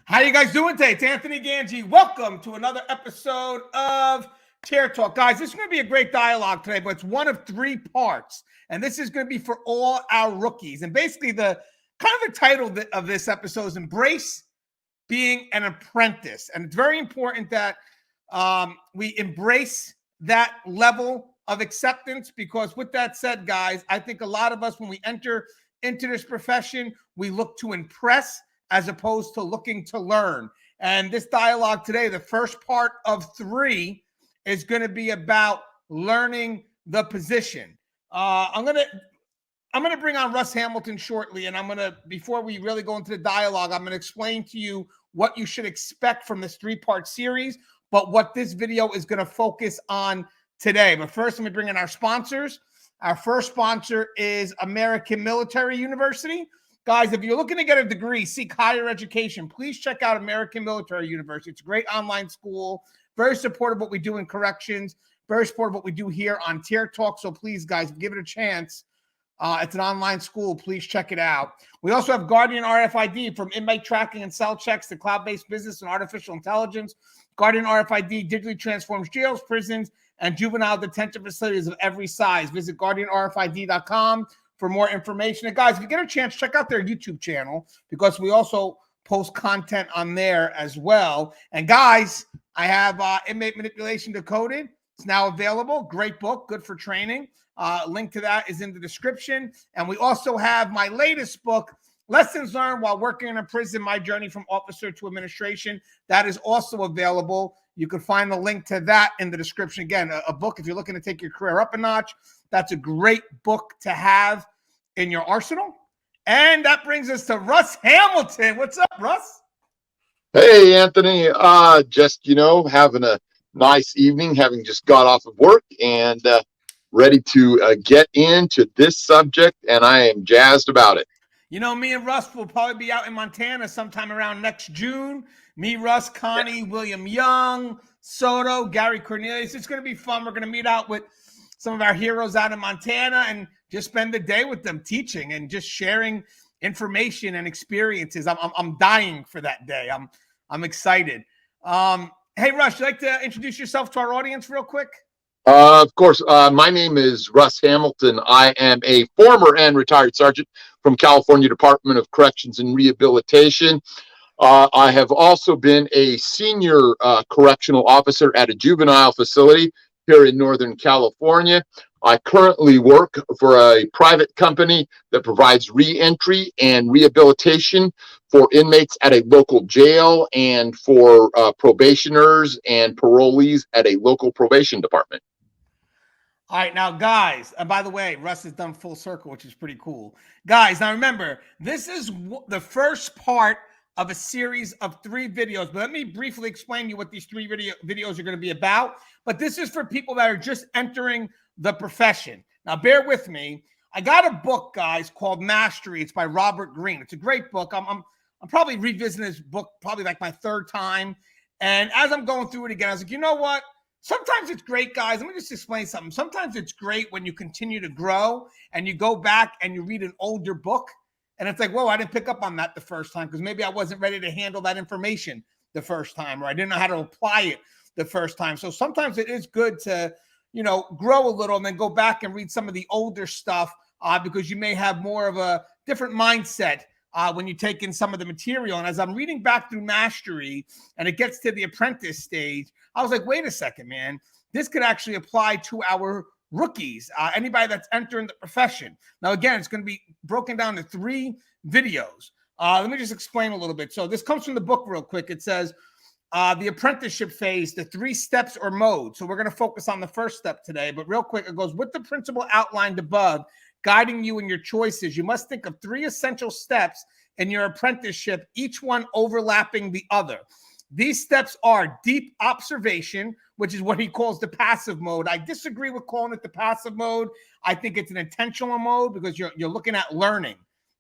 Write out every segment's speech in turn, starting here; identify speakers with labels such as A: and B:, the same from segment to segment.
A: How you guys doing today? It's Anthony Gangi. Welcome to another episode of Chair Talk. Guys, this is going to be a great dialogue today, but it's one of three parts. And this is going to be for all our rookies. And basically the title of this episode is Embrace Being an Apprentice. And it's very important that we embrace that level of acceptance, because with that said, guys, I think a lot of us, when we enter into this profession, we look to impress as opposed to looking to learn. And this dialogue today, the first part of three, is going to be about learning the position. I'm gonna bring on Russ Hamilton shortly, and before we really go into the dialogue, I'm gonna explain to you what you should expect from this three-part series, but what this video is gonna focus on today. But first, let me bring in our sponsors. Our first sponsor is American Military University. Guys, if you're looking to get a degree, seek higher education, please check out American Military University. It's a great online school, very supportive of what we do in corrections, very supportive of what we do here on Tier Talk. So please, guys, give it a chance. It's an online school. Please check it out. We also have Guardian RFID, from inmate tracking and cell checks to cloud-based business and artificial intelligence. Guardian RFID digitally transforms jails, prisons, and juvenile detention facilities of every size. Visit guardianrfid.com for more information. And guys, if you get a chance, check out their YouTube channel, because we also post content on there as well. And guys, I have Inmate Manipulation Decoded. It's now available. Great book, good for training. Link to that is in the description. And we also have my latest book, Lessons Learned While Working in a Prison, My Journey from Officer to Administration. That is also available. You can find the link to that in the description. Again, a book, if you're looking to take your career up a notch, that's a great book to have in your arsenal. And that brings us to Russ Hamilton. What's up, Russ?
B: Hey, Anthony. Just, having a nice evening, having just got off of work and ready to get into this subject, and I am jazzed about it.
A: You know, me and Russ will probably be out in Montana sometime around next June. Me, Russ, Connie, William Young, Soto, Gary Cornelius. It's going to be fun. We're going to meet out with some of our heroes out in Montana and just spend the day with them, teaching and just sharing information and experiences. I'm dying for that day. I'm excited. Hey, Russ, you like to introduce yourself to our audience real quick?
B: Of course. My name is Russ Hamilton. I am a former and retired sergeant from California Department of Corrections and Rehabilitation. I have also been a senior correctional officer at a juvenile facility here in Northern California. I currently work for a private company that provides re-entry and rehabilitation for inmates at a local jail and for probationers and parolees at a local probation department.
A: All right, now, guys, and by the way, Russ has done full circle, which is pretty cool. Guys, now remember, this is the first part of a series of three videos. But let me briefly explain to you what these three videos are going to be about. But this is for people that are just entering the profession. Now, bear with me. I got a book, guys, called Mastery. It's by Robert Greene. It's a great book. I'm probably revisiting this book probably like my third time. And as I'm going through it again, I was like, you know what? Sometimes it's great, guys. Let me just explain something. Sometimes it's great when you continue to grow and you go back and you read an older book. And it's like, whoa, I didn't pick up on that the first time because maybe I wasn't ready to handle that information the first time, or I didn't know how to apply it the first time. So sometimes it is good to, grow a little and then go back and read some of the older stuff because you may have more of a different mindset when you take in some of the material. And as I'm reading back through Mastery and it gets to the apprentice stage, I was like, wait a second, man, this could actually apply to our rookies, anybody that's entering the profession. Now, again, it's going to be broken down to three videos. Let me just explain a little bit. So this comes from the book real quick. It says, the apprenticeship phase, the 3 steps or modes. So we're going to focus on the first step today, but real quick, it goes, with the principle outlined above guiding you in your choices, you must think of 3 essential steps in your apprenticeship, each one overlapping the other. These steps are deep observation, which is what he calls the passive mode. I disagree with calling it the passive mode. I think it's an intentional mode because you're looking at learning,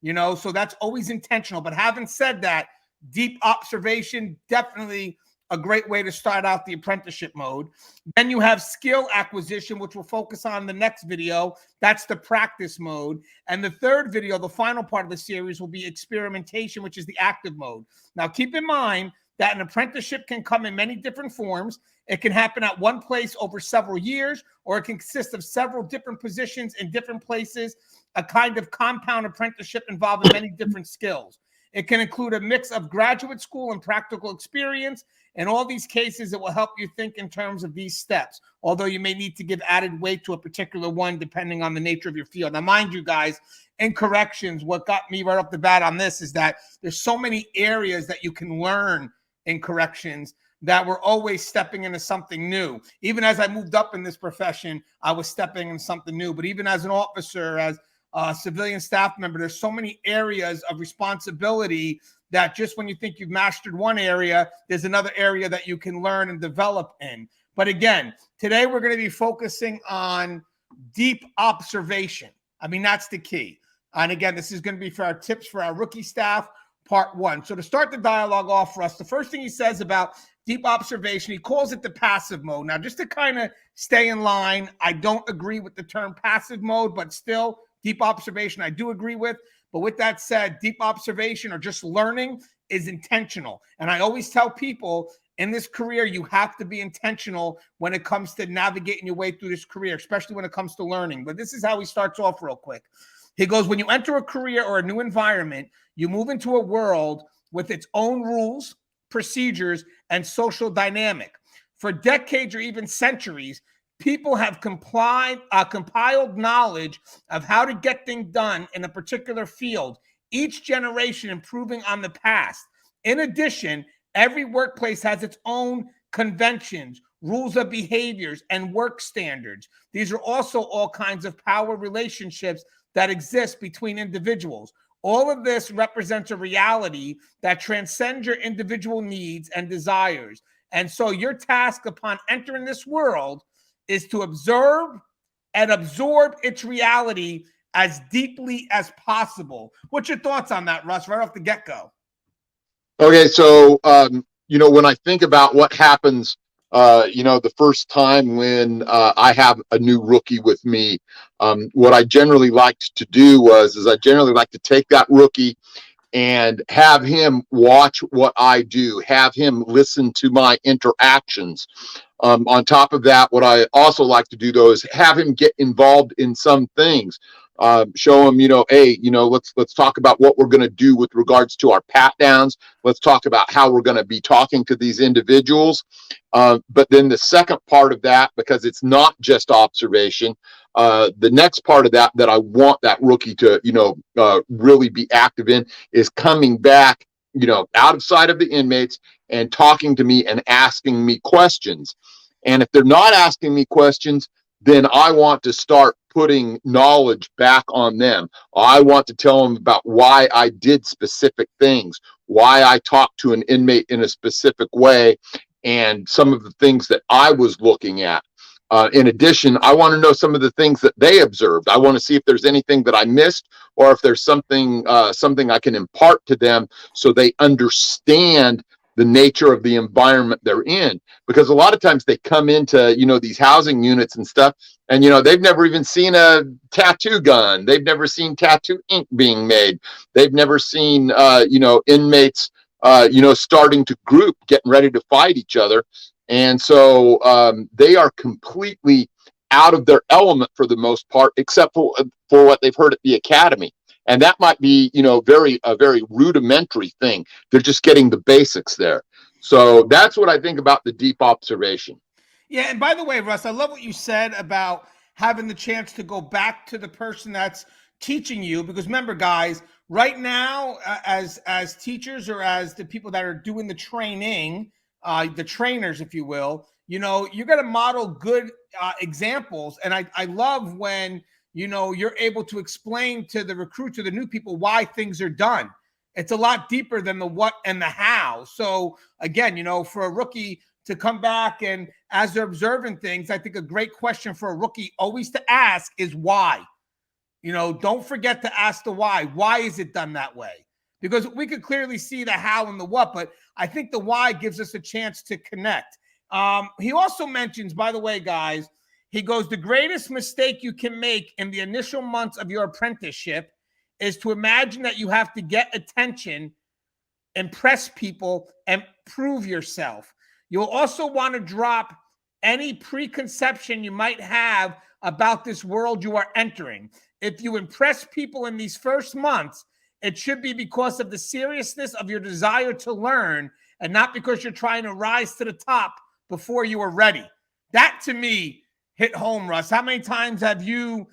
A: so that's always intentional. But having said that, deep observation, definitely a great way to start out the apprenticeship mode. Then you have skill acquisition, which we'll focus on in the next video. That's the practice mode. And the third video, the final part of the series, will be experimentation, which is the active mode. Now, keep in mind that an apprenticeship can come in many different forms. It can happen at one place over several years, or it can consist of several different positions in different places, a kind of compound apprenticeship involving many different skills. It can include a mix of graduate school and practical experience. In all these cases, it will help you think in terms of these steps, although you may need to give added weight to a particular one depending on the nature of your field. Now, mind you guys, in corrections, what got me right off the bat on this is that there's so many areas that you can learn in corrections that we're always stepping into something new. Even as I moved up in this profession, I was stepping in something new. But even as an officer, as a civilian staff member, there's so many areas of responsibility that just when you think you've mastered one area, there's another area that you can learn and develop in. But again, today we're going to be focusing on deep observation. I mean, that's the key. And again, this is going to be for our tips for our rookie staff, part one. So to start the dialogue off for us, the first thing he says about deep observation, he calls it the passive mode. Now, just to kind of stay in line, I don't agree with the term passive mode, but still, deep observation I do agree with. But with that said, deep observation or just learning is intentional. And I always tell people in this career, you have to be intentional when it comes to navigating your way through this career, especially when it comes to learning. But this is how he starts off real quick. He goes, when you enter a career or a new environment, you move into a world with its own rules, procedures, and social dynamic. For decades or even centuries, people have compiled knowledge of how to get things done in a particular field, each generation improving on the past. In addition, every workplace has its own conventions, rules of behaviors, and work standards. These are also all kinds of power relationships that exist between individuals. All of this represents a reality that transcends your individual needs and desires. And so your task upon entering this world is to observe and absorb its reality as deeply as possible. What's your thoughts on that, Russ, right off the get-go?
B: Okay, so, when I think about what happens, the first time when I have a new rookie with me, what I generally liked to do is I generally like to take that rookie and have him watch what I do, have him listen to my interactions. On top of that, what I also like to do, though, is have him get involved in some things. Show him, hey, let's talk about what we're going to do with regards to our pat downs. Let's talk about how we're going to be talking to these individuals. But then the second part of that, because it's not just observation, the next part of that I want that rookie to, really be active in is coming back, out of sight of the inmates and talking to me and asking me questions. And if they're not asking me questions, then I want to start putting knowledge back on them. I want to tell them about why I did specific things, why I talked to an inmate in a specific way, and some of the things that I was looking at. In addition, I want to know some of the things that they observed. I want to see if there's anything that I missed, or if there's something I can impart to them so they understand the nature of the environment they're in. Because a lot of times they come into, these housing units and stuff, and, they've never even seen a tattoo gun. They've never seen tattoo ink being made. They've never seen, inmates, starting to group, getting ready to fight each other. And so they are completely out of their element for the most part, except for what they've heard at the academy. And that might be, a very rudimentary thing. They're just getting the basics there. So that's what I think about the deep observation.
A: Yeah, and by the way, Russ, I love what you said about having the chance to go back to the person that's teaching you, because remember, guys, right now, as teachers or as the people that are doing the training, the trainers, if you will, you're going to model good examples. And I love when, you're able to explain to the recruits or the new people why things are done. It's a lot deeper than the what and the how. So again, for a rookie to come back and as they're observing things, I think a great question for a rookie always to ask is why. Don't forget to ask the why. Why is it done that way? because we could clearly see the how and the what, but I think the why gives us a chance to connect. He also mentions, by the way, guys, he goes, the greatest mistake you can make in the initial months of your apprenticeship is to imagine that you have to get attention, impress people, and prove yourself. You'll also want to drop any preconception you might have about this world you are entering. If you impress people in these first months, it should be because of the seriousness of your desire to learn and not because you're trying to rise to the top before you are ready. That, to me, hit home, Russ. How many times have you,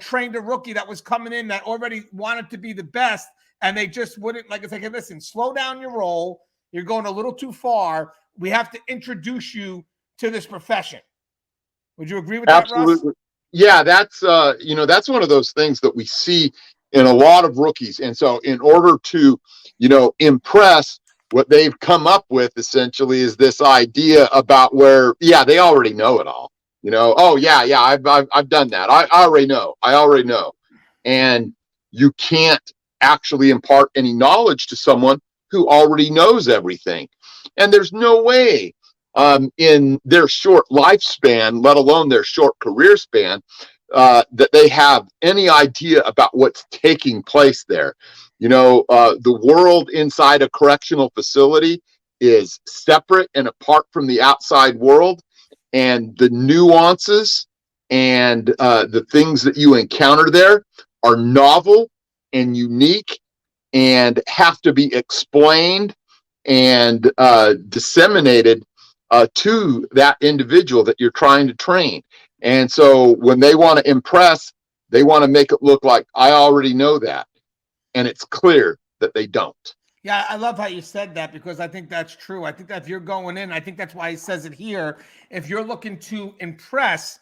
A: trained a rookie that was coming in that already wanted to be the best, and they just wouldn't, like, it's like, hey, listen, slow down your roll. You're going a little too far. We have to introduce you to this profession. Would you agree with that, Russ?
B: Absolutely. Yeah, that's that's one of those things that we see in a lot of rookies. And so in order to, impress, what they've come up with essentially is this idea about where, they already know it all. I've done that. I already know. And you can't actually impart any knowledge to someone who already knows everything. And there's no way in their short lifespan, let alone their short career span, that they have any idea about what's taking place there. The world inside a correctional facility is separate and apart from the outside world, and the nuances and the things that you encounter there are novel and unique and have to be explained and disseminated to that individual that you're trying to train. And so when they want to impress, they want to make it look like I already know that. And it's clear that they don't.
A: Yeah, I love how you said that, because I think that's true. I think that if you're going in, I think that's why he says it here. If you're looking to impress,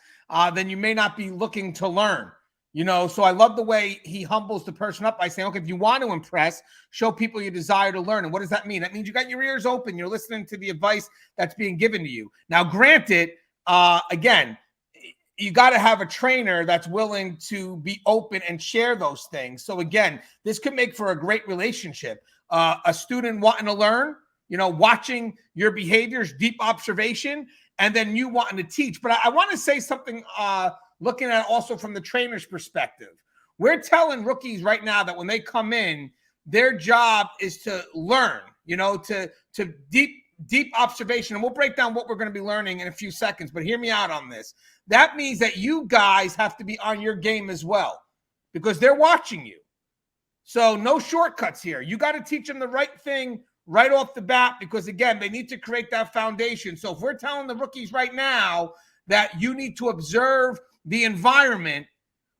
A: then you may not be looking to learn. So I love the way he humbles the person up by saying, okay, if you want to impress, show people your desire to learn. And what does that mean? That means you got your ears open. You're listening to the advice that's being given to you. Now, granted, again, you got to have a trainer that's willing to be open and share those things. So again, this could make for a great relationship. A student wanting to learn, watching your behaviors, deep observation, and then you wanting to teach. But I want to say something, looking at it also from the trainer's perspective. We're telling rookies right now that when they come in, their job is to learn, to deep observation. And we'll break down what we're going to be learning in a few seconds, but hear me out on this. That means that you guys have to be on your game as well, because they're watching you. So no shortcuts here. You got to teach them the right thing right off the bat, because again, they need to create that foundation. So if we're telling the rookies right now that you need to observe the environment,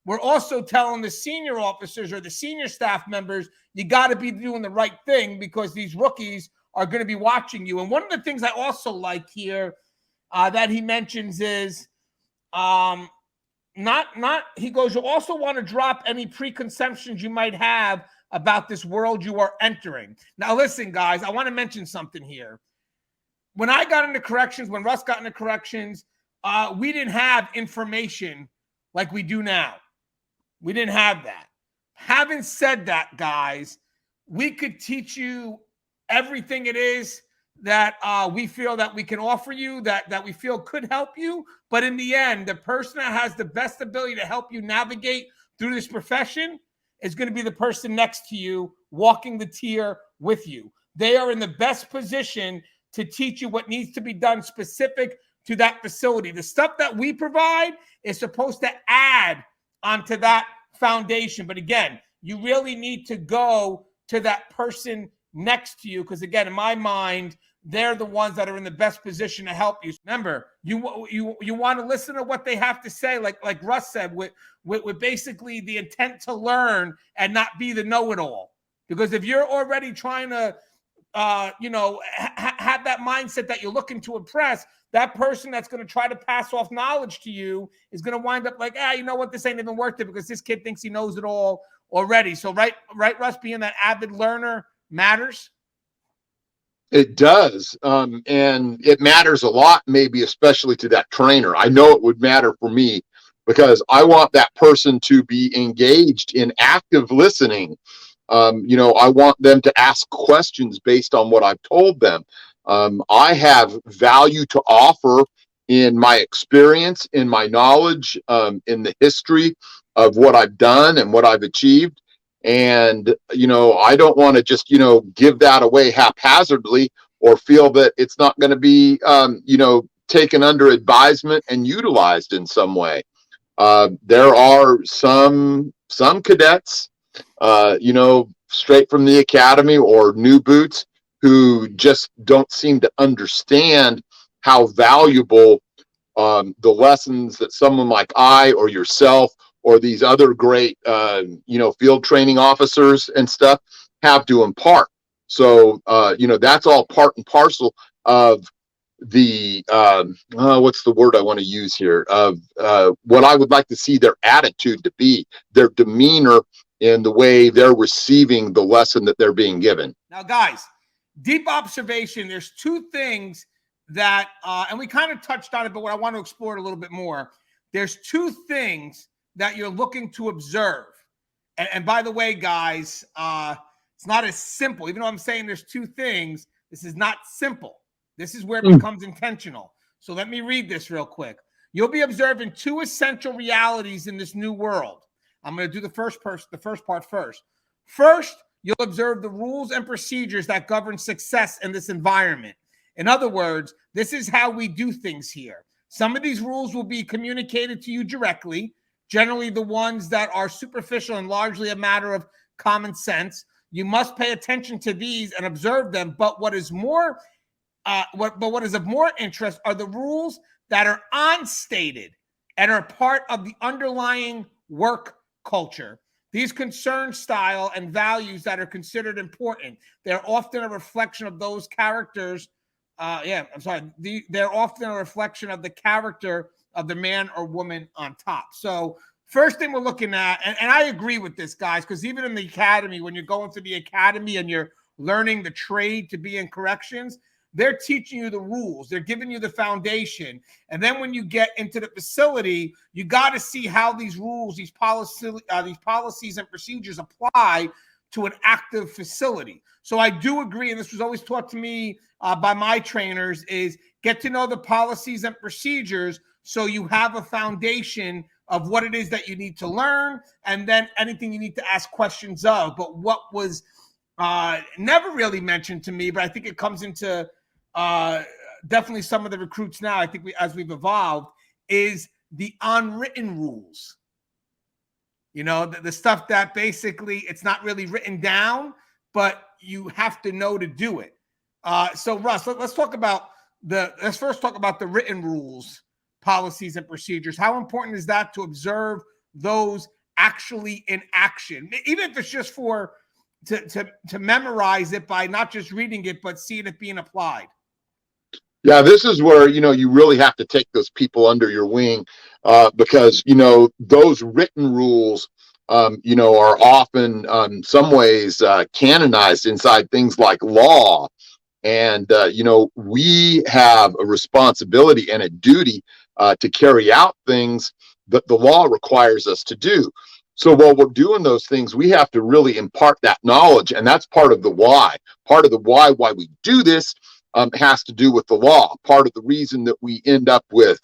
A: we're also telling the senior officers or the senior staff members, you got to be doing the right thing, because these rookies are going to be watching you. And one of the things I also like here that he mentions is he goes, you also want to drop any preconceptions you might have about this world you are entering. Now, listen, guys, I want to mention something here. When I got into corrections, when Russ got into corrections, we didn't have information like we do now. We didn't have that. Having said that, guys, we could teach you everything it is that we feel that we can offer you, that we feel could help you. But in the end, the person that has the best ability to help you navigate through this profession is going to be the person next to you, walking the tier with you. They are in the best position to teach you what needs to be done specific to that facility. The stuff that we provide is supposed to add onto that foundation. But again, you really need to go to that person next to you, because again, in my mind, they're the ones that are in the best position to help you. Remember, you want to listen to what they have to say, like Russ said, with basically the intent to learn and not be the know-it-all. Because if you're already trying to have that mindset that you're looking to impress, that person that's going to try to pass off knowledge to you is going to wind up like, you know what, this ain't even worth it, because this kid thinks he knows it all already. So right, Russ, being that avid learner matters.
B: It does. And it matters a lot, maybe especially to that trainer. I know it would matter for me, because I want that person to be engaged in active listening I want them to ask questions based on what I've told them. I have value to offer in my experience, in my knowledge, in the history of what I've done and what I've achieved. And, I don't want to just, give that away haphazardly or feel that it's not going to be, taken under advisement and utilized in some way. There are some cadets, straight from the academy or new boots who just don't seem to understand how valuable the lessons that someone like I or yourself or these other great, field training officers and stuff have to impart. So, that's all part and parcel of the what's the word I want to use here, of what I would like to see their attitude to be, their demeanor in the way they're receiving the lesson that they're being given.
A: Now, guys, deep observation. There's two things that, and we kind of touched on it, but what I want to explore it a little bit more. There's two things that you're looking to observe. And by the way, guys, it's not as simple. Even though I'm saying there's two things, this is not simple. This is where it becomes intentional. So let me read this real quick. You'll be observing two essential realities in this new world. I'm going to do the first part first. First, you'll observe the rules and procedures that govern success in this environment. In other words, this is how we do things here. Some of these rules will be communicated to you directly, generally the ones that are superficial and largely a matter of common sense. You must pay attention to these and observe them. But what is of more interest are the rules that are unstated and are part of the underlying work culture. These concern style and values that are considered important. They're often a reflection of those characters. They're often a reflection of the character of the man or woman on top. So first thing we're looking at, and I agree with this, guys, because even in the academy, when you're going through the academy and you're learning the trade to be in corrections, they're teaching you the rules. They're giving you the foundation. And then when you get into the facility, you got to see how these rules, these policies and procedures apply to an active facility. So I do agree, and this was always taught to me by my trainers, is get to know the policies and procedures so you have a foundation of what it is that you need to learn, and then anything you need to ask questions of. But what was never really mentioned to me, but I think it comes into definitely some of the recruits now, I think as we've evolved, is the unwritten rules. The stuff that basically it's not really written down, but you have to know to do it. So Russ, let's first talk about the written rules, policies, and procedures. How important is that to observe those actually in action, even if it's just to memorize it by not just reading it, but seeing it being applied?
B: Yeah, this is where, you really have to take those people under your wing, because, those written rules, are often, some ways, canonized inside things like law. And, we have a responsibility and a duty to carry out things that the law requires us to do. So while we're doing those things, we have to really impart that knowledge. And that's part of the why. Part of the why we do this has to do with the law. Part of the reason that we end up with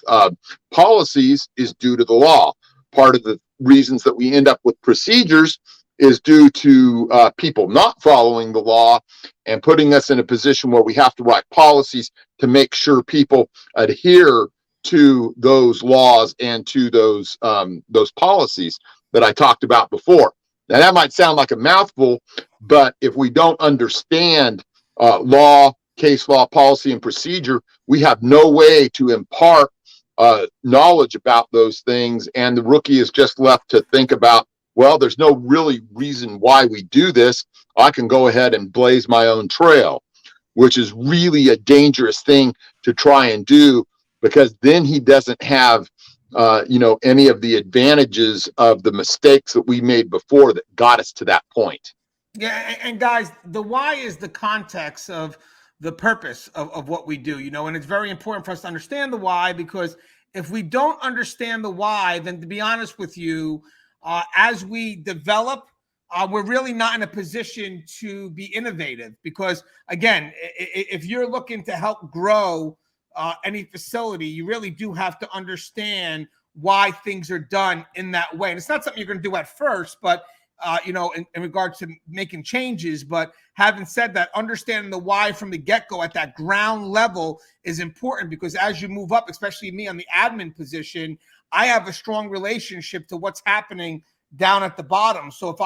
B: policies is due to the law. Part of the reasons that we end up with procedures is due to people not following the law and putting us in a position where we have to write policies to make sure people adhere to those laws and to those policies that I talked about before. Now, that might sound like a mouthful, but if we don't understand law, case law, policy, and procedure, we have no way to impart knowledge about those things. And the rookie is just left to think about, well, there's no really reason why we do this. I can go ahead and blaze my own trail, which is really a dangerous thing to try and do, because then he doesn't have any of the advantages of the mistakes that we made before that got us to that point.
A: Yeah, and guys, the why is the context of the purpose of what we do, and it's very important for us to understand the why, because if we don't understand the why, then to be honest with you, as we develop we're really not in a position to be innovative because, again, if you're looking to help grow any facility, you really do have to understand why things are done in that way. And it's not something you're going to do at first, but in regards to making changes. But having said that, understanding the why from the get-go at that ground level is important, because as you move up, especially me on the admin position, I have a strong relationship to what's happening down at the bottom. So if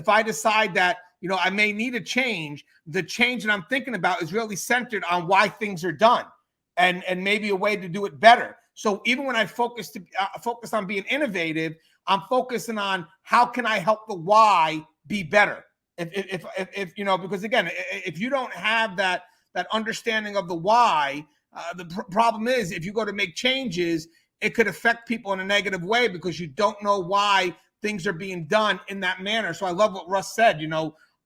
A: I decide that, I may need a change, the change that I'm thinking about is really centered on why things are done and maybe a way to do it better. So even when I focus on being innovative, I'm focusing on how can I help the why be better. If because again, if you don't have that understanding of the why, the problem is if you go to make changes, it could affect people in a negative way because you don't know why things are being done in that manner. So I love what Russ said,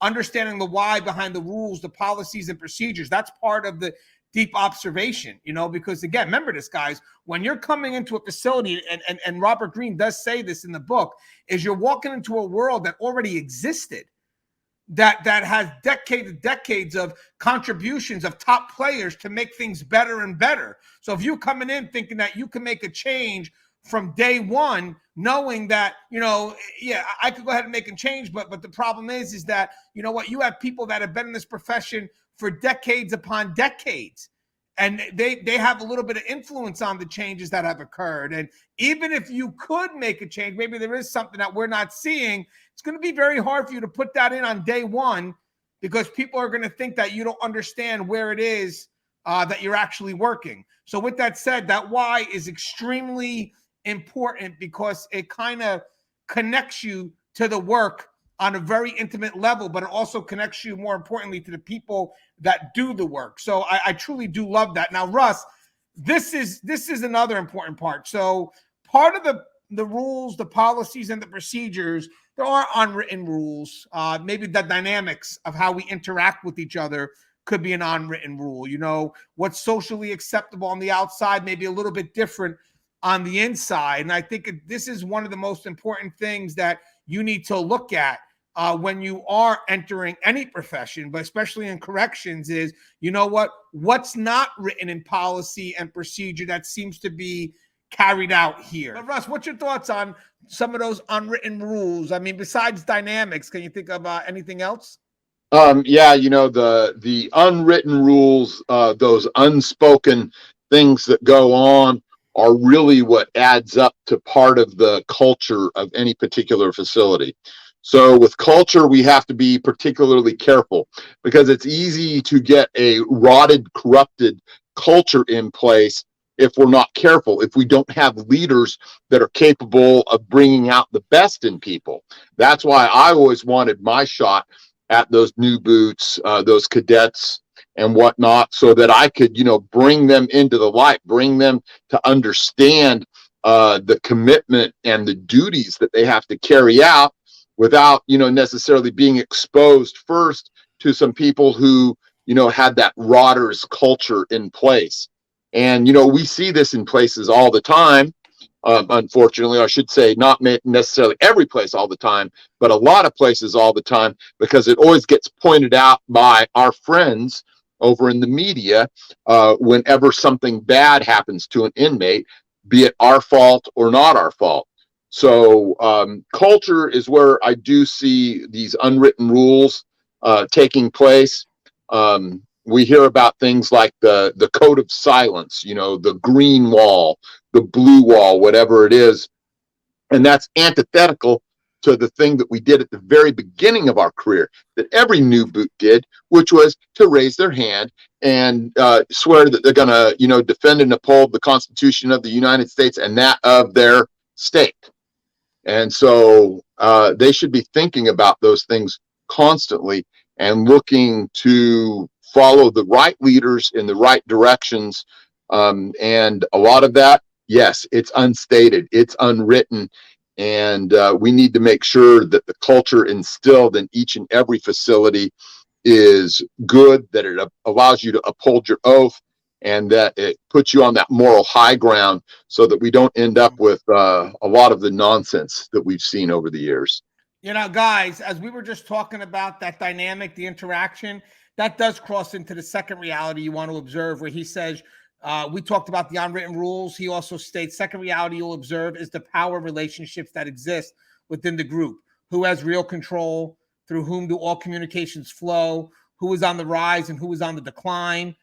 A: understanding the why behind the rules, the policies and procedures. That's part of the deep observation, because again, remember this, guys, when you're coming into a facility, and Robert Greene does say this in the book, is you're walking into a world that already existed, that has decades of contributions of top players to make things better and better. So if you're coming in thinking that you can make a change from day one, knowing that, I could go ahead and make a change, but the problem is that, you have people that have been in this profession for decades upon decades, and they have a little bit of influence on the changes that have occurred. And even if you could make a change, maybe there is something that we're not seeing, it's going to be very hard for you to put that in on day one, because people are going to think that you don't understand where it is that you're actually working. So with that said, that why is extremely important, because it kind of connects you to the work on a very intimate level, but it also connects you, more importantly, to the people that do the work. So I truly do love that. Now, Russ, this is another important part. So part of the rules, the policies, and the procedures, there are unwritten rules. Maybe the dynamics of how we interact with each other could be an unwritten rule. What's socially acceptable on the outside may be a little bit different on the inside. And I think this is one of the most important things that you need to look at when you are entering any profession, but especially in corrections, is, what's not written in policy and procedure that seems to be carried out here. But Russ, what's your thoughts on some of those unwritten rules? I mean, besides dynamics, can you think of anything else?
B: The unwritten rules, those unspoken things that go on, are really what adds up to part of the culture of any particular facility. So with culture, we have to be particularly careful, because it's easy to get a rotted, corrupted culture in place if we're not careful, if we don't have leaders that are capable of bringing out the best in people. That's why I always wanted my shot at those new boots, those cadets and whatnot, so that I could, bring them into the light, bring them to understand the commitment and the duties that they have to carry out, without, necessarily being exposed first to some people who, had that rotters culture in place. And, we see this in places all the time. Unfortunately, I should say, not necessarily every place all the time, but a lot of places all the time, because it always gets pointed out by our friends over in the media whenever something bad happens to an inmate, be it our fault or not our fault. So culture is where I do see these unwritten rules taking place. We hear about things like the code of silence, the green wall, the blue wall, whatever it is. And that's antithetical to the thing that we did at the very beginning of our career, that every new boot did, which was to raise their hand and swear that they're going to, defend and uphold the Constitution of the United States and that of their state. And so they should be thinking about those things constantly and looking to follow the right leaders in the right directions. And a lot of that, yes, it's unstated, it's unwritten. And we need to make sure that the culture instilled in each and every facility is good, that it allows you to uphold your oath, and that it puts you on that moral high ground, so that we don't end up with a lot of the nonsense that we've seen over the years.
A: You know, guys, as we were just talking about that dynamic, the interaction, that does cross into the second reality you want to observe, where he says, we talked about the unwritten rules. He also states, second reality you'll observe is the power relationships that exist within the group. Who has real control? Through whom do all communications flow? Who is on the rise and who is on the decline?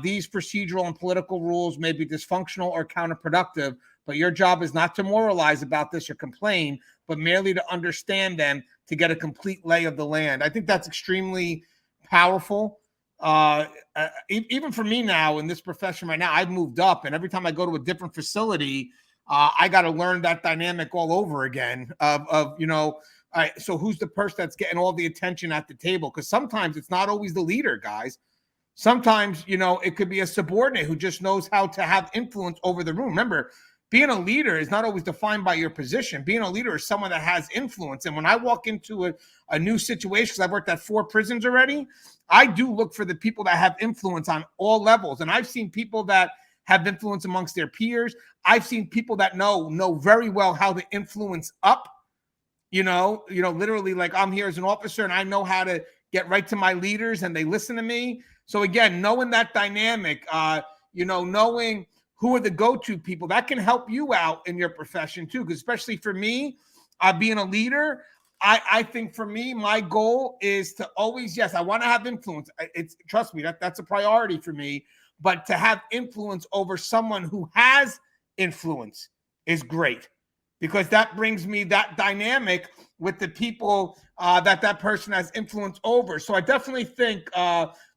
A: These procedural and political rules may be dysfunctional or counterproductive, but your job is not to moralize about this or complain, but merely to understand them to get a complete lay of the land. I think that's extremely powerful. Even for me now in this profession right now, I've moved up, and every time I go to a different facility, I got to learn that dynamic all over again of you know, all right, so who's the person that's getting all the attention at the table? Because sometimes it's not always the leader, guys. Sometimes, you know, it could be a subordinate who just knows how to have influence over the room. Remember, being a leader is not always defined by your position. Being a leader is someone that has influence. And when I walk into a new situation, because I've worked at 4 prisons already, I do look for the people that have influence on all levels. And I've seen people that have influence amongst their peers. I've seen people that know very well how to influence up. You know, literally, like, I'm here as an officer and I know how to get right to my leaders and they listen to me. So again, knowing that dynamic, knowing who are the go-to people, that can help you out in your profession too. Because especially for me, being a leader, I think for me, my goal is to always, yes, I want to have influence. Trust me, that's a priority for me. But to have influence over someone who has influence is great, because that brings me that dynamic with the people that person has influence over. So I definitely think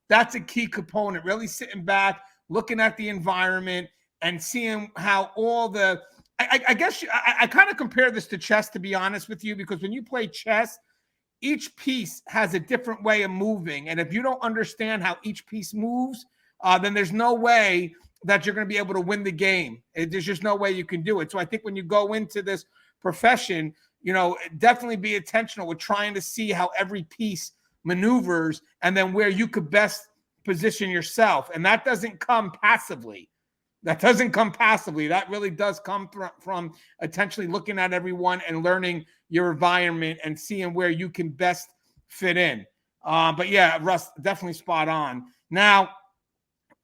A: that's a key component, really sitting back, looking at the environment and seeing how all the, I guess I kind of compare this to chess, to be honest with you, because when you play chess, each piece has a different way of moving. And if you don't understand how each piece moves, then there's no way that you're going to be able to win the game. There's just no way you can do it. So I think when you go into this profession, you know, definitely be intentional with trying to see how every piece maneuvers and then where you could best position yourself. And that doesn't come passively. That really does come from intentionally looking at everyone and learning your environment and seeing where you can best fit in. But yeah, Russ, definitely spot on. Now,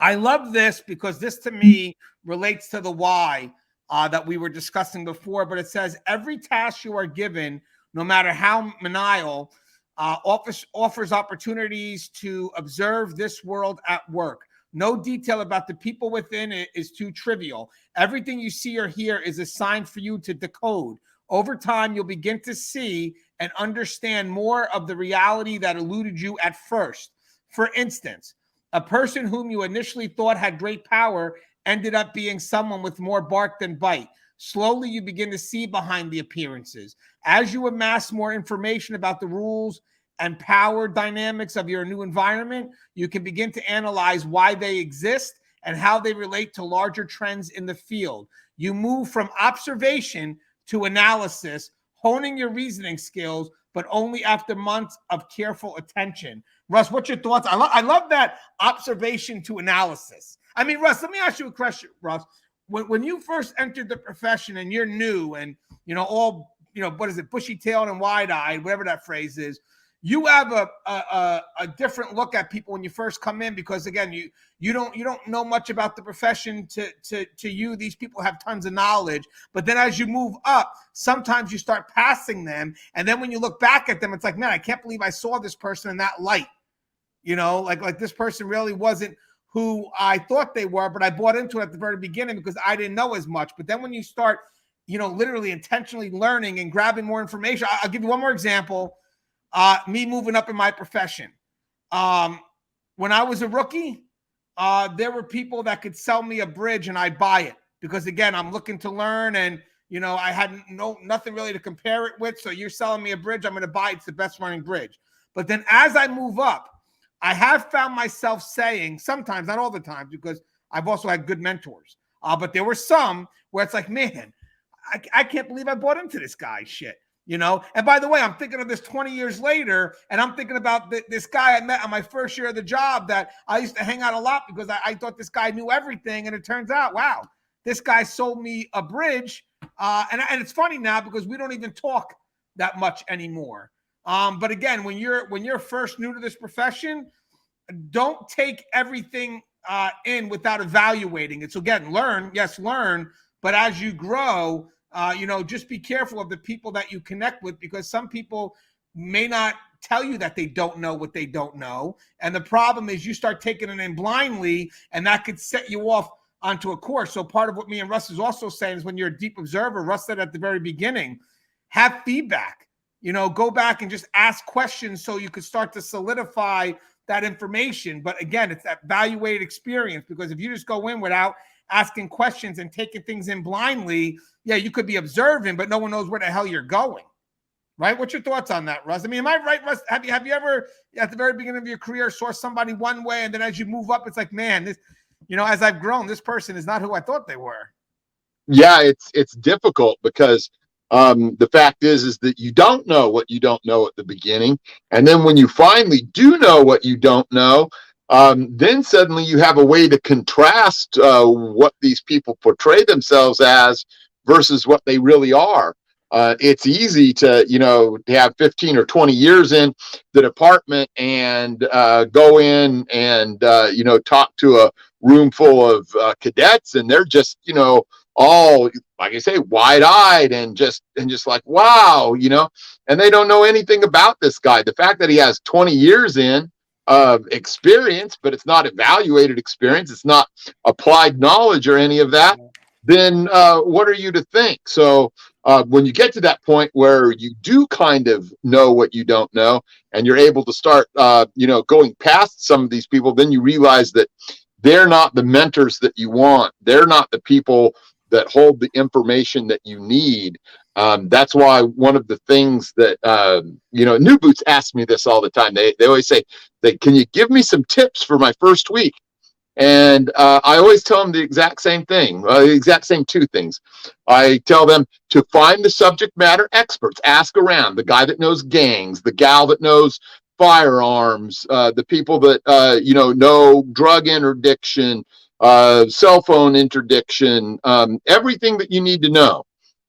A: I love this because this to me relates to the why that we were discussing before, but it says every task you are given, no matter how menial, offers opportunities to observe this world at work. No detail about the people within it is too trivial. Everything you see or hear is a sign for you to decode. Over time, you'll begin to see and understand more of the reality that eluded you at first. For instance, a person whom you initially thought had great power ended up being someone with more bark than bite. Slowly, you begin to see behind the appearances. As you amass more information about the rules and power dynamics of your new environment, you can begin to analyze why they exist and how they relate to larger trends in the field. You move from observation to analysis, honing your reasoning skills, but only after months of careful attention. Russ, what's your thoughts? I love that observation to analysis. I mean, Russ, let me ask you a question, Russ. When you first entered the profession and you're new and, all, what is it, bushy-tailed and wide-eyed, whatever that phrase is, you have a different look at people when you first come in, because again, you don't know much about the profession. To you, these people have tons of knowledge, but then as you move up, sometimes you start passing them, and then when you look back at them, it's like, man, I can't believe I saw this person in that light. Like this person really wasn't who I thought they were, but I bought into it at the very beginning because I didn't know as much. But then when you start, literally intentionally learning and grabbing more information, I'll give you one more example. Me moving up in my profession. When I was a rookie, there were people that could sell me a bridge and I'd buy it because, again, I'm looking to learn and, I had nothing really to compare it with. So you're selling me a bridge, I'm going to buy it. It's the best running bridge. But then as I move up, I have found myself saying sometimes, not all the time, because I've also had good mentors. But there were some where it's like, man, I can't believe I bought into this guy's shit. And by the way, I'm thinking of this 20 years later, and I'm thinking about this guy I met on my first year of the job that I used to hang out a lot because I thought this guy knew everything. And it turns out, wow, this guy sold me a bridge. And it's funny now because we don't even talk that much anymore. But again, when you're first new to this profession, don't take everything in without evaluating it. So again, learn, but as you grow, just be careful of the people that you connect with, because some people may not tell you that they don't know what they don't know. And the problem is you start taking it in blindly, and that could set you off onto a course. So part of what me and Russ is also saying is, when you're a deep observer, Russ said at the very beginning, have feedback. Go back and just ask questions so you could start to solidify that information. But again, it's that evaluated experience, because if you just go in without asking questions and taking things in blindly, yeah, you could be observing, but no one knows where the hell you're going. Right? What's your thoughts on that, Russ? I mean, am I right, Russ? Have you ever, at the very beginning of your career, saw somebody one way, and then as you move up, it's like, man, this, as I've grown, this person is not who I thought they were.
B: Yeah, it's difficult, because the fact is that you don't know what you don't know at the beginning, and then when you finally do know what you don't know, then suddenly you have a way to contrast what these people portray themselves as versus what they really are. It's easy to have 15 or 20 years in the department and go in and talk to a room full of cadets, and they're just all, like I say, wide-eyed and just like, wow, and they don't know anything about this guy. The fact that he has 20 years in experience, but it's not evaluated experience, it's not applied knowledge or any of that, then what are you to think? So when you get to that point where you do kind of know what you don't know, and you're able to start going past some of these people, then you realize that they're not the mentors that you want. They're not the people that hold the information that you need. That's why one of the things that new boots ask me this all the time. They always say, can you give me some tips for my first week? And I always tell them the exact same thing, the exact same two things. I tell them to find the subject matter experts, ask around, the guy that knows gangs, the gal that knows firearms, the people that know drug interdiction, cell phone interdiction, everything that you need to know,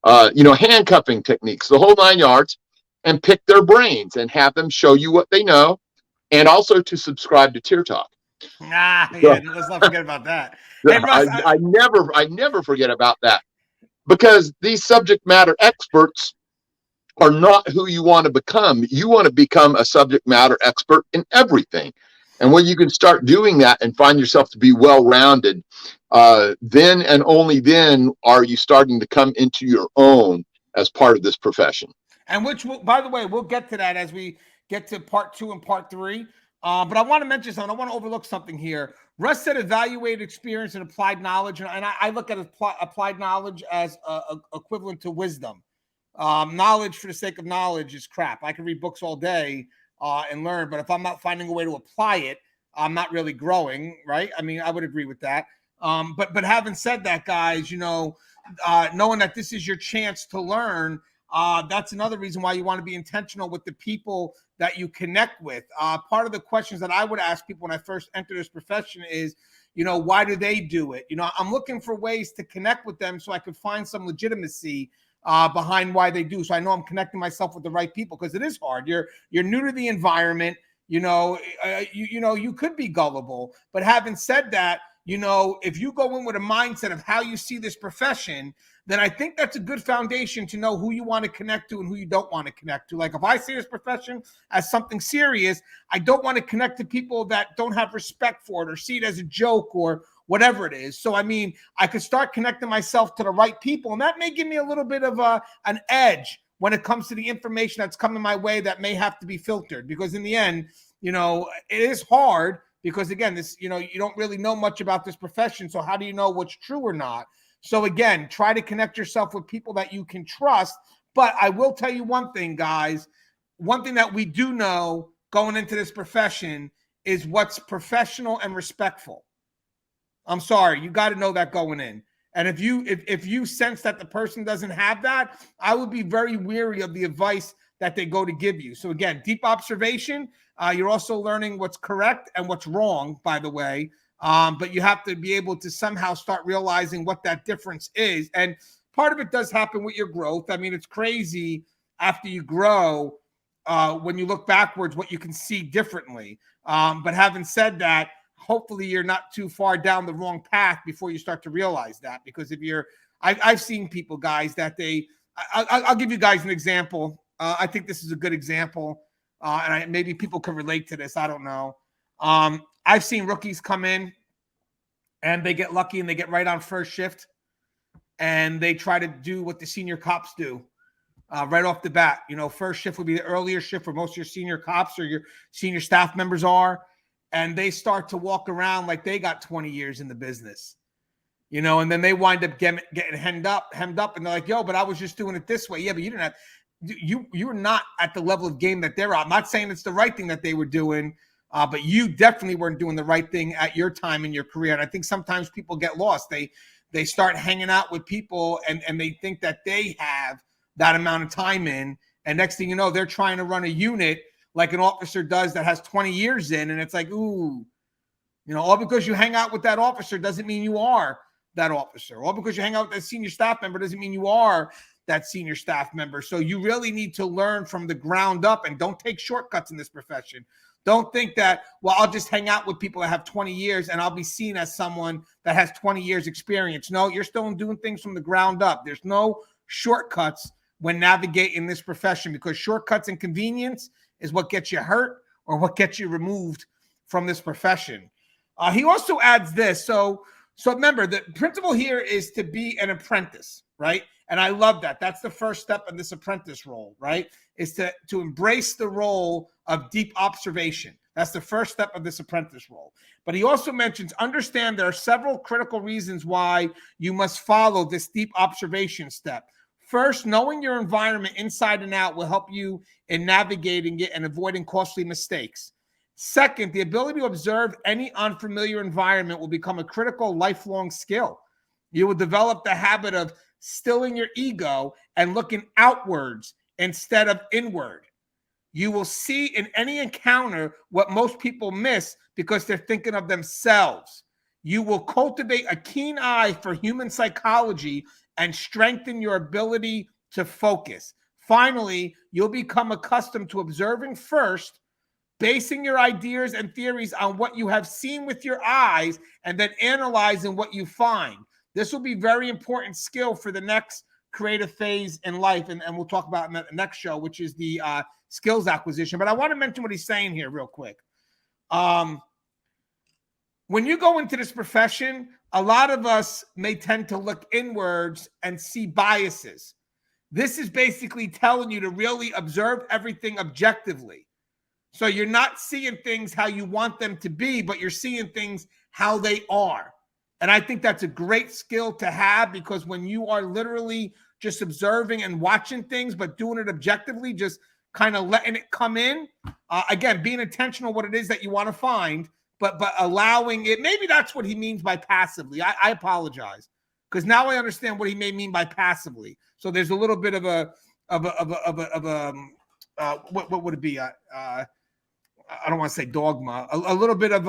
B: handcuffing techniques, the whole 9 yards, and pick their brains and have them show you what they know, and also to subscribe to Tier Talk.
A: Yeah, let's not forget about that. Hey, Russ,
B: I never forget about that, because these subject matter experts are not who you want to become. You want to become a subject matter expert in everything. And when you can start doing that and find yourself to be well-rounded, then and only then are you starting to come into your own as part of this profession.
A: And by the way, we'll get to that as we get to part 2 and part 3. But I want to mention something. I want to overlook something here. Russ said evaluated experience and applied knowledge. And I look at applied knowledge as equivalent to wisdom. Knowledge for the sake of knowledge is crap. I can read books all day and learn, but if I'm not finding a way to apply it, I'm not really growing, right? I mean, I would agree with that. But having said that, guys, knowing that this is your chance to learn, that's another reason why you want to be intentional with the people that you connect with. Part of the questions that I would ask people when I first entered this profession is, why do they do it? I'm looking for ways to connect with them so I could find some legitimacy behind why they do. So I know I'm connecting myself with the right people, because it is hard. You're new to the environment. You could be gullible, but having said that, if you go in with a mindset of how you see this profession, then I think that's a good foundation to know who you want to connect to and who you don't want to connect to. Like, if I see this profession as something serious, I don't want to connect to people that don't have respect for it or see it as a joke or whatever it is. So, I mean, I could start connecting myself to the right people, and that may give me a little bit of an edge when it comes to the information that's coming my way that may have to be filtered, because in the end, it is hard, because again, this, you don't really know much about this profession. So how do you know what's true or not? So again, try to connect yourself with people that you can trust. But I will tell you one thing, guys, one thing that we do know going into this profession is what's professional and respectful. I'm sorry, you got to know that going in. And if you sense that the person doesn't have that, I would be very wary of the advice that they go to give you. So again, deep observation. You're also learning what's correct and what's wrong, by the way. But you have to be able to somehow start realizing what that difference is. And part of it does happen with your growth. I mean, it's crazy after you grow, when you look backwards, what you can see differently. But having said that, hopefully you're not too far down the wrong path before you start to realize that. Because if you're, I've seen people, guys, that I'll give you guys an example. I think this is a good example, and maybe people can relate to this. I don't know. I've seen rookies come in and they get lucky and they get right on first shift, and they try to do what the senior cops do right off the bat. You know, first shift would be the earlier shift where most of your senior cops or your senior staff members are, and they start to walk around like they got 20 years in the business. You know, and then they wind up getting hemmed up, and they're like, yo, but I was just doing it this way. Yeah, but you didn't have, you were not at the level of game that they're at. I'm not saying it's the right thing that they were doing, but you definitely weren't doing the right thing at your time in your career. And I think sometimes people get lost. They start hanging out with people and they think that they have that amount of time in. And next thing you know, they're trying to run a unit like an officer does that has 20 years in. And it's like, ooh, you know, all because you hang out with that officer doesn't mean you are that officer. All because you hang out with that senior staff member doesn't mean you are that senior staff member. So you really need to learn from the ground up, and don't take shortcuts in this profession. Don't think that, well, I'll just hang out with people that have 20 years and I'll be seen as someone that has 20 years experience. No, you're still doing things from the ground up. There's no shortcuts when navigating this profession, because shortcuts and convenience is what gets you hurt or what gets you removed from this profession. He also adds this. So remember, the principle here is to be an apprentice, right? And I love that. That's the first step in this apprentice role, right? Is to embrace the role of deep observation. That's the first step of this apprentice role. But he also mentions, understand there are several critical reasons why you must follow this deep observation step. First, knowing your environment inside and out will help you in navigating it and avoiding costly mistakes. Second, the ability to observe any unfamiliar environment will become a critical lifelong skill. You will develop the habit of stilling your ego and looking outwards instead of inward. You will see in any encounter what most people miss because they're thinking of themselves. You will cultivate a keen eye for human psychology and strengthen your ability to focus. Finally, you'll become accustomed to observing first, basing your ideas and theories on what you have seen with your eyes, and then analyzing what you find. This will be very important skill for the next creative phase in life, and we'll talk about in the next show, which is the skills acquisition. But I want to mention what he's saying here real quick. When you go into this profession, a lot of us may tend to look inwards and see biases. This is basically telling you to really observe everything objectively. So you're not seeing things how you want them to be, but you're seeing things how they are. And I think that's a great skill to have, because when you are literally just observing and watching things, but doing it objectively, just kind of letting it come in, again, being intentional what it is that you want to find, but allowing it. Maybe that's what he means by passively. I apologize, because now I understand what he may mean by passively. So there's a little bit of what would it be? I don't want to say dogma. A little bit of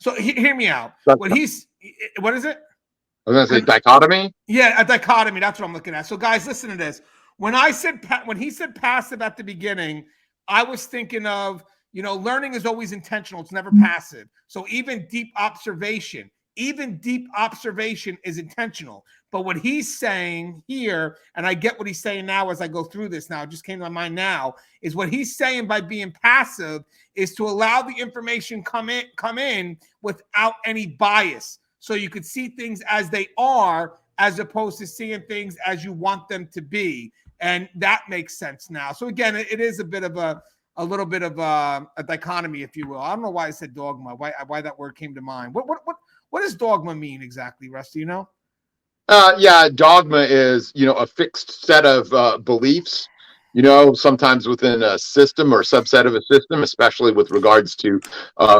A: So hear me out. What is it?
B: I was going to say dichotomy.
A: Yeah, a dichotomy. That's what I'm looking at. So guys, listen to this. When he said passive at the beginning, I was thinking of, learning is always intentional. It's never passive. So even deep observation is intentional. But what he's saying here, and I get what he's saying now as I go through this now, it just came to my mind now, is what he's saying by being passive is to allow the information come in without any bias. So you could see things as they are, as opposed to seeing things as you want them to be. And that makes sense now. So again, it is a bit of a little bit of a dichotomy, if you will. I don't know why I said dogma, why that word came to mind. What does dogma mean exactly, Russ? Do you know?
B: Yeah, dogma is, a fixed set of beliefs, sometimes within a system or subset of a system, especially with regards to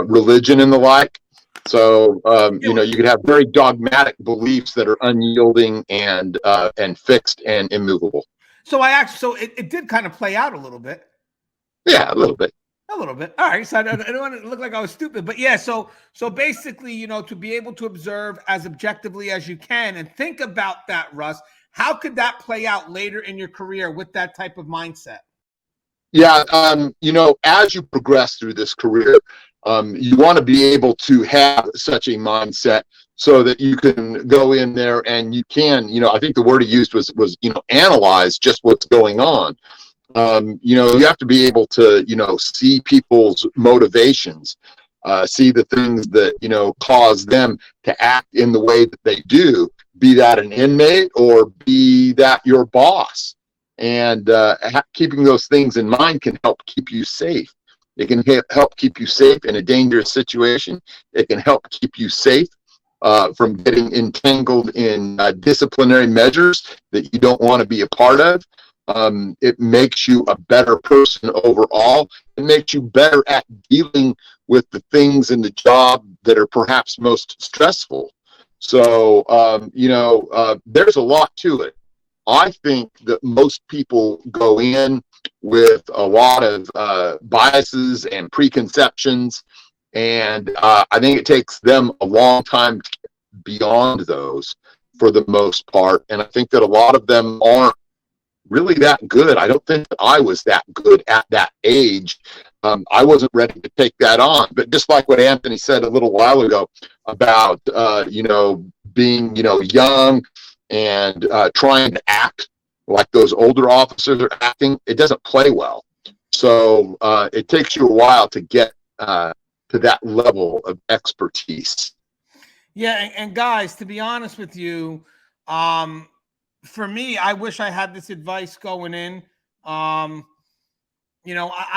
B: religion and the like. So, you could have very dogmatic beliefs that are unyielding and fixed and immovable.
A: So it did kind of play out a little bit.
B: Yeah, a little bit.
A: A little bit. All right. So I don't want to look like I was stupid, but yeah. So basically, to be able to observe as objectively as you can, and think about that, Russ. How could that play out later in your career with that type of mindset?
B: Yeah, as you progress through this career, you want to be able to have such a mindset so that you can go in there and you can, I think the word he used was analyze just what's going on. You have to be able to, see people's motivations, see the things that, cause them to act in the way that they do, be that an inmate or be that your boss. And keeping those things in mind can help keep you safe. It can help keep you safe in a dangerous situation. It can help keep you safe from getting entangled in disciplinary measures that you don't want to be a part of. It makes you a better person overall. It makes you better at dealing with the things in the job that are perhaps most stressful. So, there's a lot to it. I think that most people go in with a lot of biases and preconceptions, and I think it takes them a long time to get beyond those for the most part. And I think that a lot of them aren't really that good. I don't think that I was that good at that age. I wasn't ready to take that on. But just like what Anthony said a little while ago about, being, young and trying to act like those older officers are acting, it doesn't play well. So it takes you a while to get to that level of expertise.
A: Yeah, and guys, to be honest with you, for me, I wish I had this advice going in. I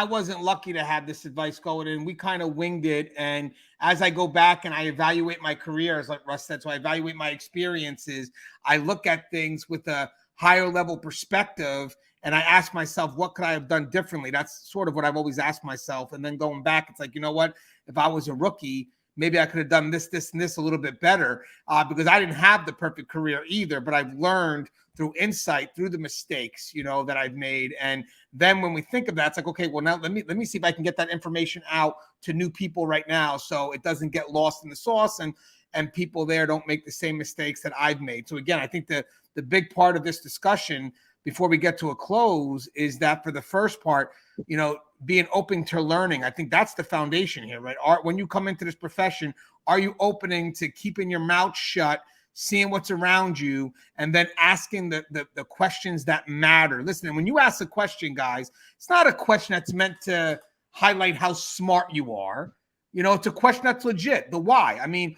A: wasn't lucky to have this advice going in. We kind of winged it. And as I go back and I evaluate my career, as like Russ said, so I evaluate my experiences, I look at things with a higher level perspective. And I ask myself, what could I have done differently? That's sort of what I've always asked myself. And then going back, it's like, you know what? If I was a rookie, maybe I could have done this, this, and this a little bit better because I didn't have the perfect career either. But I've learned through insight, through the mistakes, that I've made. And then when we think of that, it's like, okay, well, now let me see if I can get that information out to new people right now so it doesn't get lost in the sauce and people there don't make the same mistakes that I've made. So again, I think the big part of this discussion before we get to a close is that for the first part, being open to learning. I think that's the foundation here, right? When you come into this profession, are you opening to keeping your mouth shut, seeing what's around you, and then asking the questions that matter? Listen, when you ask a question, guys, it's not a question that's meant to highlight how smart you are. It's a question that's legit. The why. I mean,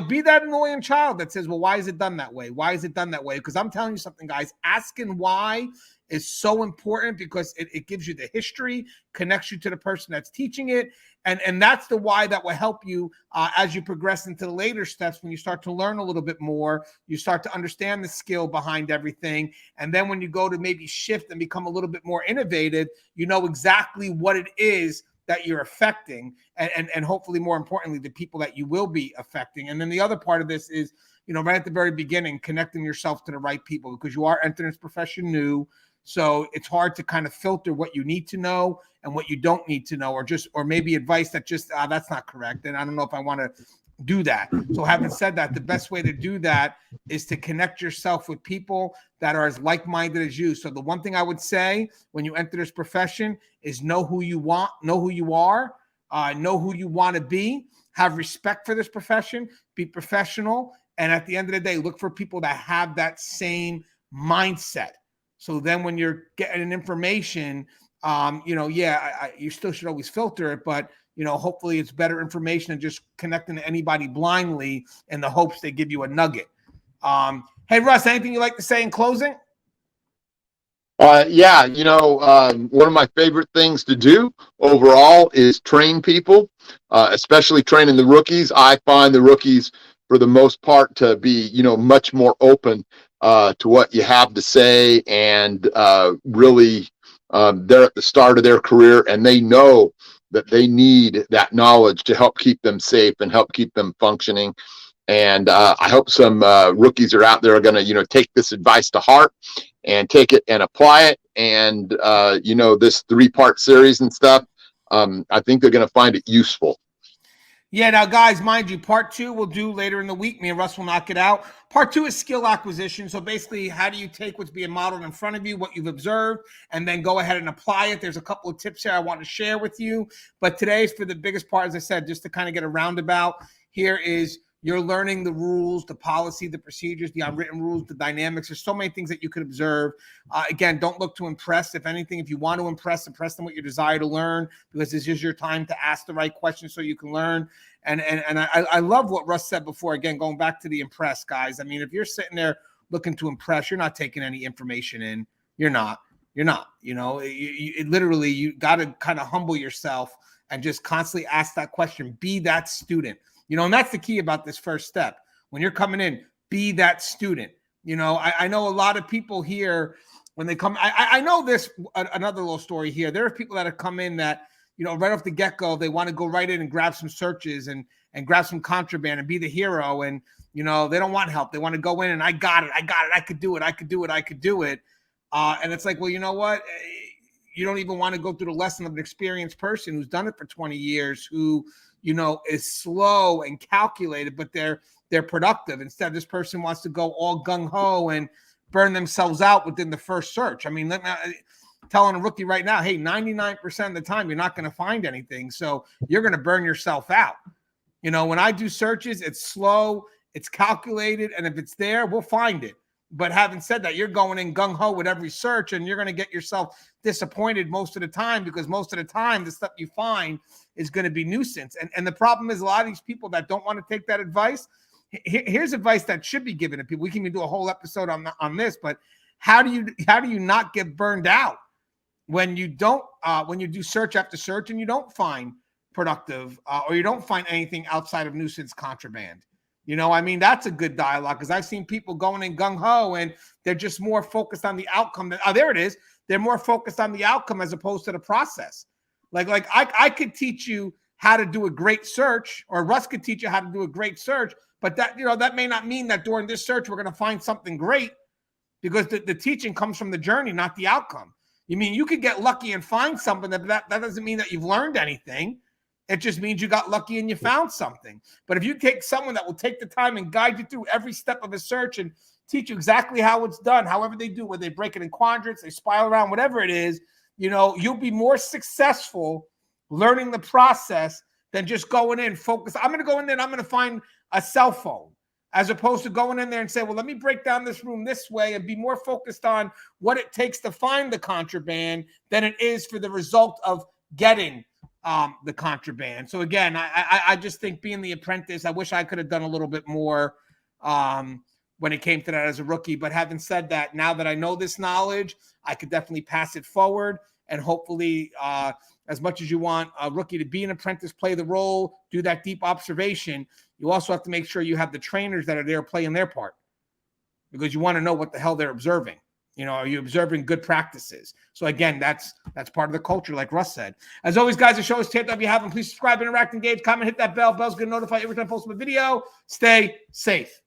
A: be that annoying child that says, well, why is it done that way? Why is it done that way? Because I'm telling you something, guys, asking why is so important because it gives you the history, connects you to the person that's teaching it. And that's the why that will help you as you progress into the later steps. When you start to learn a little bit more, you start to understand the skill behind everything. And then when you go to maybe shift and become a little bit more innovative, you know exactly what it is that you're affecting and hopefully more importantly, the people that you will be affecting. And then the other part of this is, right at the very beginning, connecting yourself to the right people because you are entering this profession new. So it's hard to kind of filter what you need to know and what you don't need to know, or maybe advice that just, that's not correct. And I don't know if I want to do that. So having said that, the best way to do that is to connect yourself with people that are as like-minded as you. So the one thing I would say when you enter this profession is know who you want, know who you are, know who you want to be, have respect for this profession, be professional. And at the end of the day, look for people that have that same mindset. So then when you're getting information, you still should always filter it, but hopefully it's better information than just connecting to anybody blindly in the hopes they give you a nugget. Hey, Russ, anything you'd like to say in closing?
B: One of my favorite things to do overall is train people, especially training the rookies. I find the rookies, for the most part, to be, much more open to what you have to say, and really they're at the start of their career and they know that they need that knowledge to help keep them safe and help keep them functioning. And I hope some rookies are out there are going to, take this advice to heart and take it and apply it. And, this 3-part series and stuff, I think they're going to find it useful.
A: Yeah, now, guys, mind you, part 2 we'll do later in the week. Me and Russ will knock it out. Part 2 is skill acquisition. So basically, how do you take what's being modeled in front of you, what you've observed, and then go ahead and apply it? There's a couple of tips here I want to share with you. But today's for the biggest part, as I said, just to kind of get a roundabout. Here is you're learning the rules, the policy, the procedures, the unwritten rules, the dynamics. There's so many things that you could observe. Again, don't look to impress. If anything, if you want to impress them with your desire to learn, because this is your time to ask the right questions so you can learn. And I love what Russ said before. Again, going back to the impress, guys. I mean, if you're sitting there looking to impress, you're not taking any information in. You're not. You know, literally, you got to kind of humble yourself and just constantly ask that question. Be that student. You know, and that's the key about this first step. When you're coming in, be that student. You know, I know a lot of people here when they come. I know this, another little story here. There are people that have come in that, you know, right off the get-go, they want to go right in and grab some searches and grab some contraband and be the hero. And, you know, they don't want help. They want to go in and I got it. I could do it. And it's like, well, you know what? You don't even want to go through the lesson of an experienced person who's done it for 20 years, who, you know, is slow and calculated, but they're productive. Instead, this person wants to go all gung-ho and burn themselves out within the first search. I mean, telling a rookie right now, hey, 99% of the time, you're not going to find anything. So you're going to burn yourself out. You know, when I do searches, it's slow, it's calculated, and if it's there, we'll find it. But having said that, you're going in gung-ho with every search, and you're going to get yourself disappointed most of the time, because most of the time the stuff you find is going to be nuisance. And the problem is a lot of these people that don't want to take that advice, here's advice that should be given to people. We can do a whole episode on this, but how do you not get burned out when you don't when you do search after search and you don't find productive or you don't find anything outside of nuisance contraband? You know, I mean, that's a good dialogue, because I've seen people going in gung-ho and they're just more focused on the outcome. There it is. They're more focused on the outcome as opposed to the process. Like I could teach you how to do a great search, or Russ could teach you how to do a great search, but that, you know, that may not mean that during this search we're going to find something great, because the teaching comes from the journey, not the outcome. You mean you could get lucky and find something, that doesn't mean that you've learned anything. It just means you got lucky and you found something. But if you take someone that will take the time and guide you through every step of a search and teach you exactly how it's done, however they do, whether they break it in quadrants, they spiral around, whatever it is, you know, you'll be more successful learning the process than just going in focus. I'm going to go in there and I'm going to find a cell phone, as opposed to going in there and say, well, let me break down this room this way, and be more focused on what it takes to find the contraband than it is for the result of getting the contraband. So again, I just think being the apprentice, I wish I could have done a little bit more when it came to that as a rookie. But having said that, now that I know this knowledge, I could definitely pass it forward. And hopefully, as much as you want a rookie to be an apprentice, play the role, do that deep observation, you also have to make sure you have the trainers that are there playing their part, because you want to know what the hell they're observing. You know, are you observing good practices? So again, that's part of the culture, like Russ said. As always, guys, the show is taped up. If you haven't, please subscribe, interact, engage, comment, hit that bell. Bell's going to notify you every time I post a video. Stay safe.